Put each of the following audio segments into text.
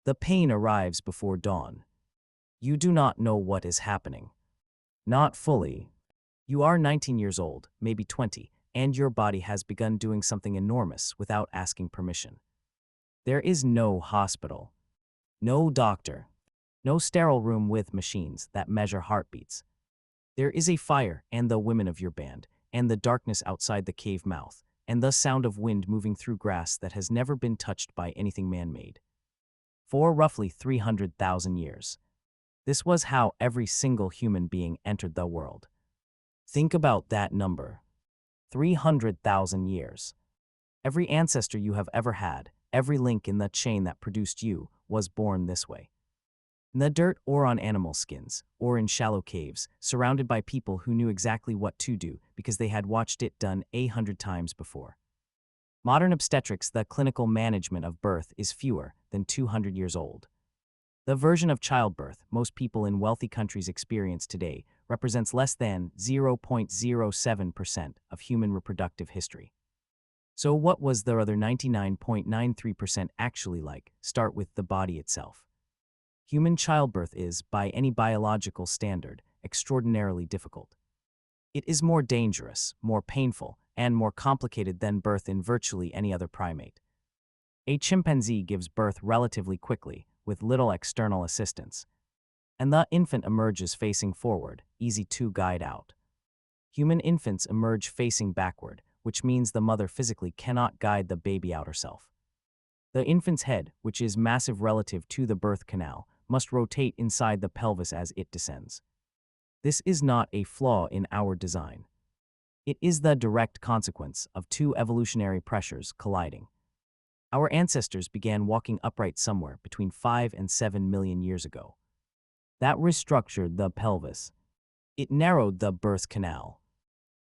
The pain arrives before dawn. You do not know what is happening. Not fully. You are 19 years old, maybe 20, and your body has begun doing something enormous without asking permission. There is no hospital, no doctor, no sterile room with machines that measure heartbeats. There is a fire and the women of your band, and the darkness outside the cave mouth, and the sound of wind moving through grass that has never been touched by anything man-made. For roughly 300,000 years. This was how every single human being entered the world. Think about that number. 300,000 years. Every ancestor you have ever had, every link in the chain that produced you, was born this way. In the dirt or on animal skins, or in shallow caves, surrounded by people who knew exactly what to do because they had watched it done 100 times before. Modern obstetrics, the clinical management of birth, is fewer than 200 years old. The version of childbirth most people in wealthy countries experience today represents less than 0.07% of human reproductive history. So what was the other 99.93% actually like? Start with the body itself. Human childbirth is, by any biological standard, extraordinarily difficult. It is more dangerous, more painful, and more complicated than birth in virtually any other primate. A chimpanzee gives birth relatively quickly, with little external assistance, and the infant emerges facing forward, easy to guide out. Human infants emerge facing backward, which means the mother physically cannot guide the baby out herself. The infant's head, which is massive relative to the birth canal, must rotate inside the pelvis as it descends. This is not a flaw in our design. It is the direct consequence of two evolutionary pressures colliding. Our ancestors began walking upright somewhere between 5 and 7 million years ago. That restructured the pelvis. It narrowed the birth canal.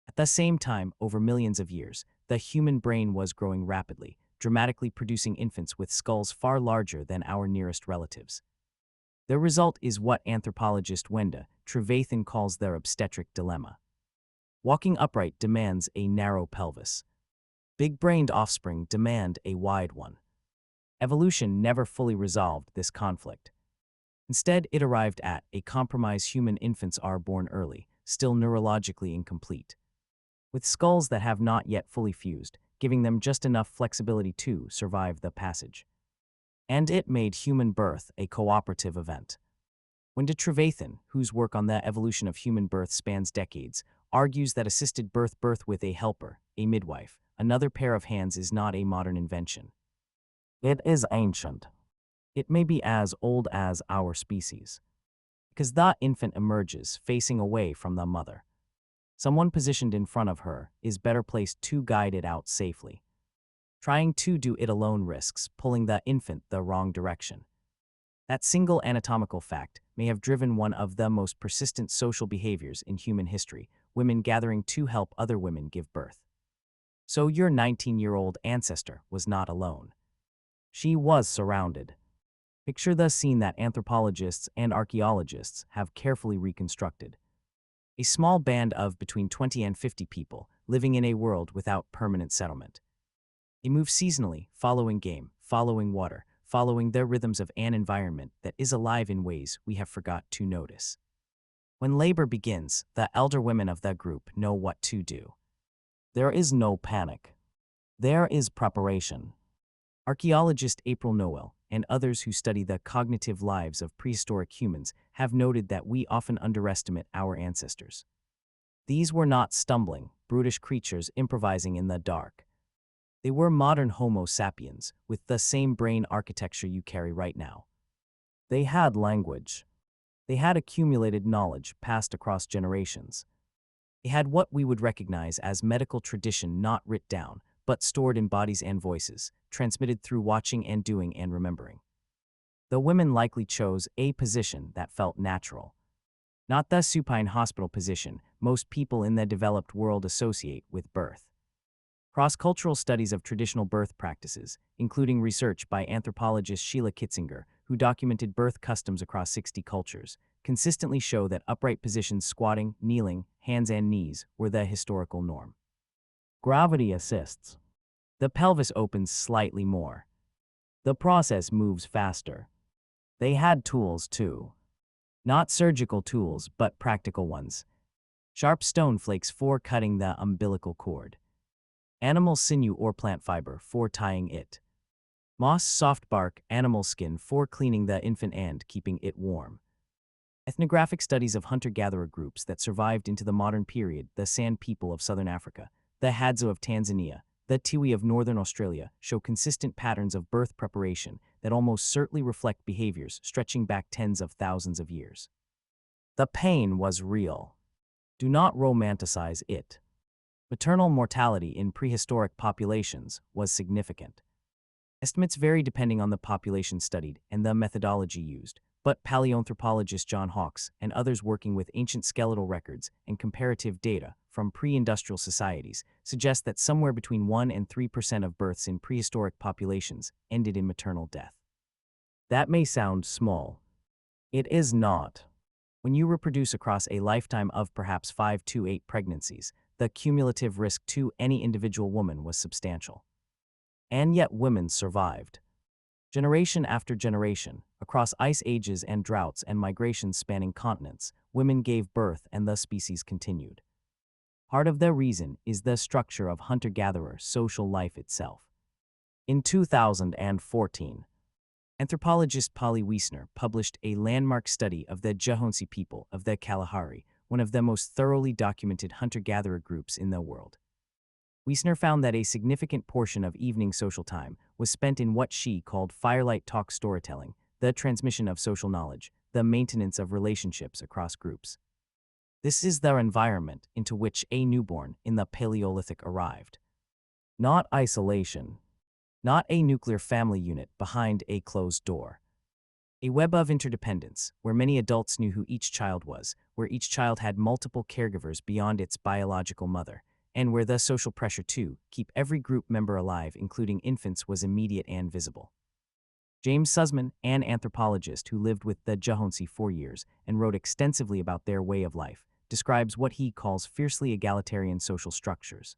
At the same time, over millions of years, the human brain was growing rapidly, dramatically producing infants with skulls far larger than our nearest relatives. The result is what anthropologist Wenda Trevathan calls their obstetric dilemma. Walking upright demands a narrow pelvis. Big-brained offspring demand a wide one. Evolution never fully resolved this conflict. Instead, it arrived at a compromise: human infants are born early, still neurologically incomplete, with skulls that have not yet fully fused, giving them just enough flexibility to survive the passage. And it made human birth a cooperative event. Wenda Trevathan, whose work on the evolution of human birth spans decades, argues that assisted birth with a helper, a midwife, another pair of hands, is not a modern invention. It is ancient. It may be as old as our species. Because the infant emerges facing away from the mother. Someone positioned in front of her is better placed to guide it out safely. Trying to do it alone risks pulling the infant the wrong direction. That single anatomical fact may have driven one of the most persistent social behaviors in human history: women gathering to help other women give birth. So your 19-year-old ancestor was not alone. She was surrounded. Picture the scene that anthropologists and archaeologists have carefully reconstructed. A small band of between 20 and 50 people living in a world without permanent settlement. They move seasonally, following game, following water, following the rhythms of an environment that is alive in ways we have forgot to notice. When labor begins, the elder women of the group know what to do. There is no panic. There is preparation. Archaeologist April Noel and others who study the cognitive lives of prehistoric humans have noted that we often underestimate our ancestors. These were not stumbling, brutish creatures improvising in the dark. They were modern Homo sapiens with the same brain architecture you carry right now. They had language. They had accumulated knowledge passed across generations. They had what we would recognize as medical tradition, not writ down, but stored in bodies and voices, transmitted through watching and doing and remembering. The women likely chose a position that felt natural. Not the supine hospital position most people in the developed world associate with birth. Cross-cultural studies of traditional birth practices, including research by anthropologist Sheila Kitzinger, who documented birth customs across 60 cultures, consistently show that upright positions, squatting, kneeling, hands and knees, were the historical norm. Gravity assists. The pelvis opens slightly more. The process moves faster. They had tools too. Not surgical tools, but practical ones. Sharp stone flakes for cutting the umbilical cord. Animal sinew or plant fiber for tying it. Moss, soft bark, animal skin for cleaning the infant and keeping it warm. Ethnographic studies of hunter-gatherer groups that survived into the modern period, the San people of southern Africa, the Hadza of Tanzania, the Tiwi of northern Australia, show consistent patterns of birth preparation that almost certainly reflect behaviors stretching back tens of thousands of years. The pain was real. Do not romanticize it. Maternal mortality in prehistoric populations was significant. Estimates vary depending on the population studied and the methodology used, but paleoanthropologist John Hawkes and others working with ancient skeletal records and comparative data from pre-industrial societies suggest that somewhere between 1 and 3% of births in prehistoric populations ended in maternal death. That may sound small. It is not. When you reproduce across a lifetime of perhaps 5 to 8 pregnancies, the cumulative risk to any individual woman was substantial. And yet women survived. Generation after generation, across ice ages and droughts and migrations spanning continents, women gave birth and the species continued. Part of the reason is the structure of hunter-gatherer social life itself. In 2014, anthropologist Polly Wiesner published a landmark study of the Jahonsi people of the Kalahari, one of the most thoroughly documented hunter-gatherer groups in the world. Wiesner found that a significant portion of evening social time was spent in what she called firelight talk storytelling, the transmission of social knowledge, the maintenance of relationships across groups. This is the environment into which a newborn in the Paleolithic arrived. Not isolation. Not a nuclear family unit behind a closed door. A web of interdependence, where many adults knew who each child was, where each child had multiple caregivers beyond its biological mother, and where the social pressure to keep every group member alive, including infants, was immediate and visible. James Sussman, an anthropologist who lived with the Jahonsi for years and wrote extensively about their way of life, describes what he calls fiercely egalitarian social structures.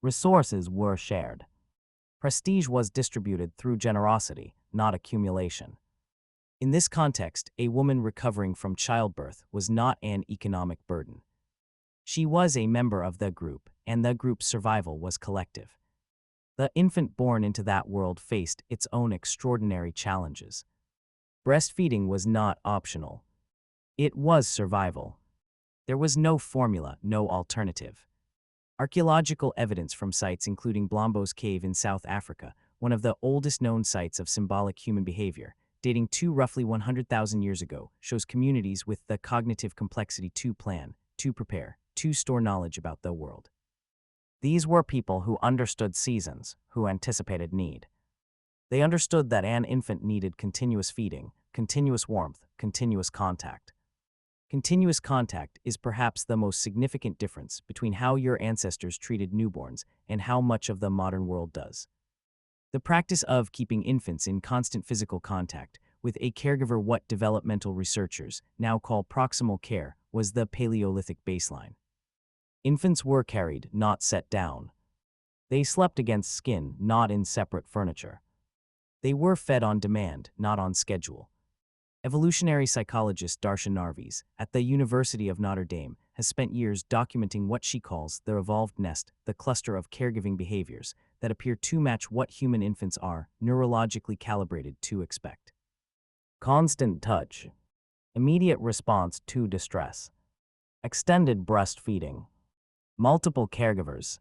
Resources were shared. Prestige was distributed through generosity, not accumulation. In this context, a woman recovering from childbirth was not an economic burden. She was a member of the group, and the group's survival was collective. The infant born into that world faced its own extraordinary challenges. Breastfeeding was not optional. It was survival. There was no formula, no alternative. Archaeological evidence from sites including Blombos Cave in South Africa, one of the oldest known sites of symbolic human behavior, dating to roughly 100,000 years ago, shows communities with the cognitive complexity to plan, to prepare, to store knowledge about the world. These were people who understood seasons, who anticipated need. They understood that an infant needed continuous feeding, continuous warmth, continuous contact. Continuous contact is perhaps the most significant difference between how your ancestors treated newborns and how much of the modern world does. The practice of keeping infants in constant physical contact with a caregiver, what developmental researchers now call proximal care, was the Paleolithic baseline. Infants were carried, not set down. They slept against skin, not in separate furniture. They were fed on demand, not on schedule. Evolutionary psychologist Darshan Narvis, at the University of Notre Dame, has spent years documenting what she calls the evolved nest, the cluster of caregiving behaviors that appear to match what human infants are neurologically calibrated to expect. Constant touch. Immediate response to distress. Extended breastfeeding. Multiple caregivers.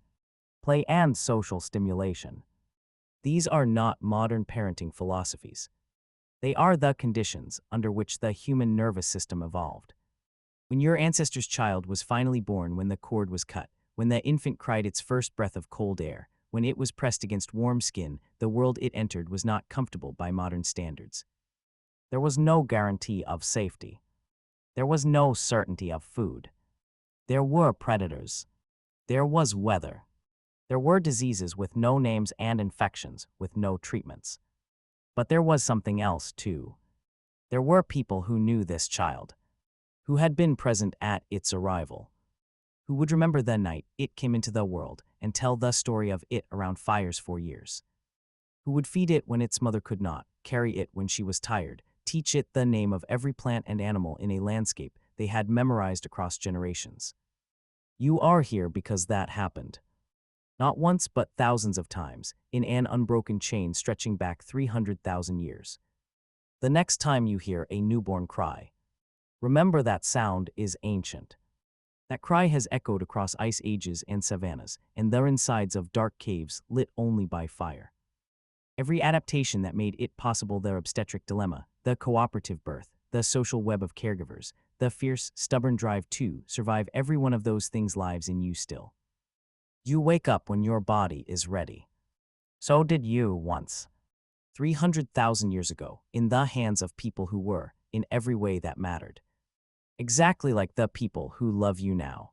Play and social stimulation. These are not modern parenting philosophies. They are the conditions under which the human nervous system evolved. When your ancestor's child was finally born, when the cord was cut, when the infant cried its first breath of cold air, when it was pressed against warm skin, the world it entered was not comfortable by modern standards. There was no guarantee of safety. There was no certainty of food. There were predators. There was weather. There were diseases with no names and infections with no treatments. But there was something else, too. There were people who knew this child, who had been present at its arrival, who would remember the night it came into the world and tell the story of it around fires for years, who would feed it when its mother could not, carry it when she was tired, teach it the name of every plant and animal in a landscape they had memorized across generations. You are here because that happened. Not once but thousands of times, in an unbroken chain stretching back 300,000 years. The next time you hear a newborn cry, remember that sound is ancient. That cry has echoed across ice ages and savannas, and the insides of dark caves lit only by fire. Every adaptation that made it possible, the obstetric dilemma, the cooperative birth, the social web of caregivers, the fierce, stubborn drive to survive, every one of those things lives in you still. You wake up when your body is ready. So did you once. 300,000 years ago, in the hands of people who were, in every way that mattered. Exactly like the people who love you now.